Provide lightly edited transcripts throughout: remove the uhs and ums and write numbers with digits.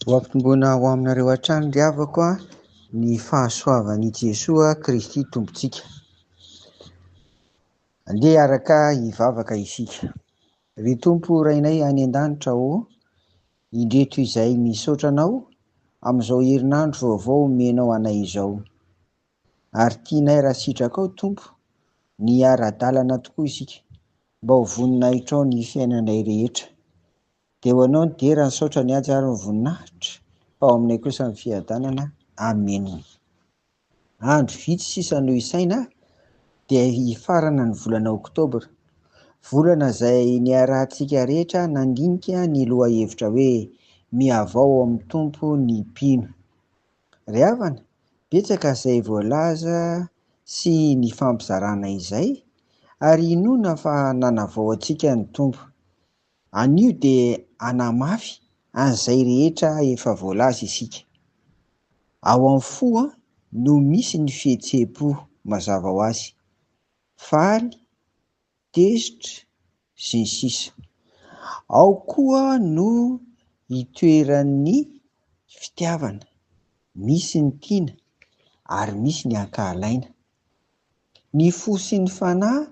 Ho ampitomboina ho aminareo hatrany ry havako ny fahasoavan'i Jesoa Kristy tompontsika. Andeha araka hivavaka isika. Ry Tompo Rainay any an-danitra indreto izay misaotra anao amin'izao herinandro vaovao menao anay izao. Ary tianay raha sitraka ao Tompo, ny ara-dalana tokoa isika, mba ho voninahitra ao ny fiainanay rehetra. Dia ho anao ny dera ny saotra ny ady ary ny voninahitra, fa ao aminay kosa ny fiadanana. Amen. Andro vitsy sisa no isaina dia hifarana ny volana Oktobra, volana izay niarahantsika rehetra nandinika ny loha hevitra hoe mihavao amin'ny Tompo ny mpino. Ry havana, betsaka izay voalaza sy ny fampizarana izay, ary inona fa nanavao antsika ny Tompo. Anio dia hanamafy an'izay rehetra efa voalaza isika. Ao amin'ny fo no misy ny fihetseham-po mazava ho azy, faly, tezitra sy ny sisa. Ao koa no hitoeran'ny fitiavana, misy ny tiana ary misy ny ankahalaina. Ny fo sy ny fanahy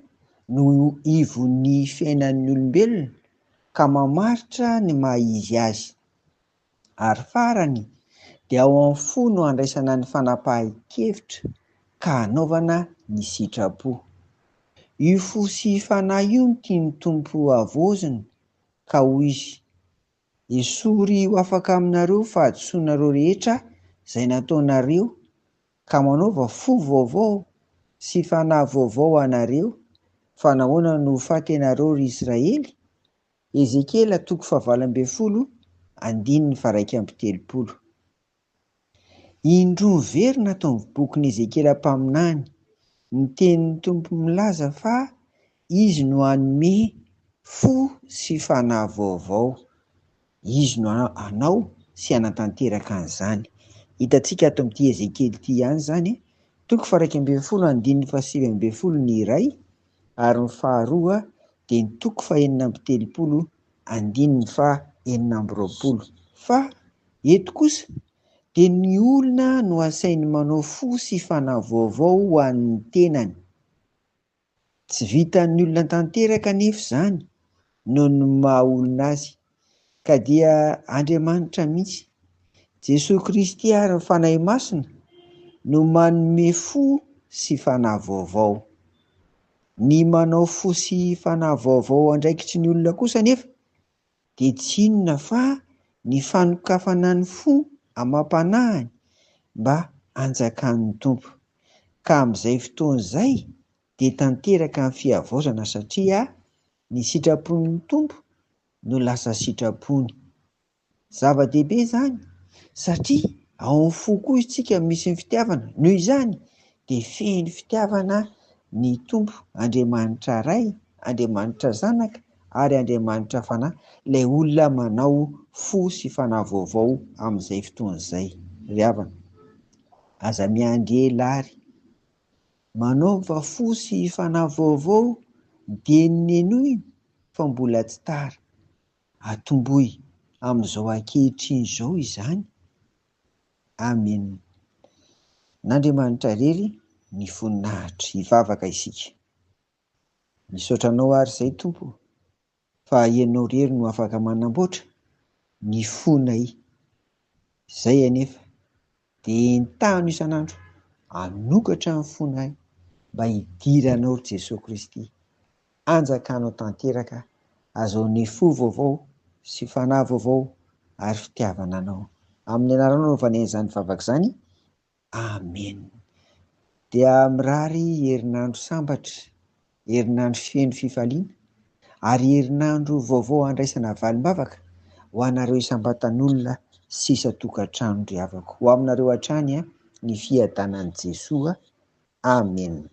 no ivon'ny fiainan'ny olombelona ka mamaritra ny maha-izy azy. Ary farany dia ao amin'ny fo no handraisana ny fanapahan-kevitra ka hanaovana ny sitrapo. Io fo sy fanahy io no tian'ny Tompo havoazina ka hoy izy: esory ho afaka aminareo fahadisoanareo rehetra izay nataonareo, ka manaova fo vaovao sy fanahy vaovao anareo, fa nahoana no faty anareo ry Israely? Ezekela 20:1-3. Indroa very natao ny bokin'i Ezekela mpaminany, ny tenin'ny Tompo milaza fa izy no hanome fo sy fanahy vaovao. Izy no hanao sy hanatanteraka an'izany. Hitantsika ato amin'ity Ezekely ity ihany izany, 2:7-7 ny iray, ary ny faharoa dia ny 4:7-9. Fa eto kosa dia ny olona no asainy manao fo sy fanahy vaovao ho an'ny tenany. Tsy vitan'ny olona tanteraka anefa izany noho ny maha olona azy, ka dia Andriamanitra mihitsy, Jesosy Kristy ary ny fanahy masina no manome fo sy fanahy vaovao. Ny manao fo sy fanahy vaovao andraikitry ny olona kosa anefa dia tsy inona fa ny fanokafana ny fo amam-panahiny mba hanjakan'ny Tompo. Ka amin'izay fotoana izay dia tanteraka ny fihavaozana, satria ny sitrapon'ny Tompo no lasa sitrapony. Zava-dehibe izany, satria ao amin'ny fo koa isika misy ny fitiavana. Noho izany dia feno fitiavana ny Tompo, Andriamanitra Ray, Andriamanitra Zanaka ary Andriamanitra Fanahy, ilay olona manao fo sy fanahy vaovao amin'izay fotoana izay. Ry havana, aza miandry ela ary manaova fo sy fanahy vaovao dia nenoina fa mbola tsy tara. Atomboy amin'izao ankehitriny izao izany. Amen. N'Andriamanitra irery ny voninahitra. Hivavaka isika. Misaotra anao ary izay Tompo, fa ianao irery no afaka manamboatra ny fonay. Izay anefa dia entahino isan'andro hanokatra ny fonay mba hidiranao Jesosy Kristy, anjakanao tanteraka, azahoan'ny fo vaovao sy fanahy vaovao ary fitiavana anao. Amin'ny anaranao no vanena izany vavaka izany. Amen. Dia mirary herinandro sambatra, herinandro feno fifaliana ary herinandro vaovao andraisana valim-bavaka ho anareo isam-batan'olona sy isa-tokantrano ry havako. Ho aminareo hatrany ny fiadanan'i Jesoa. Amen.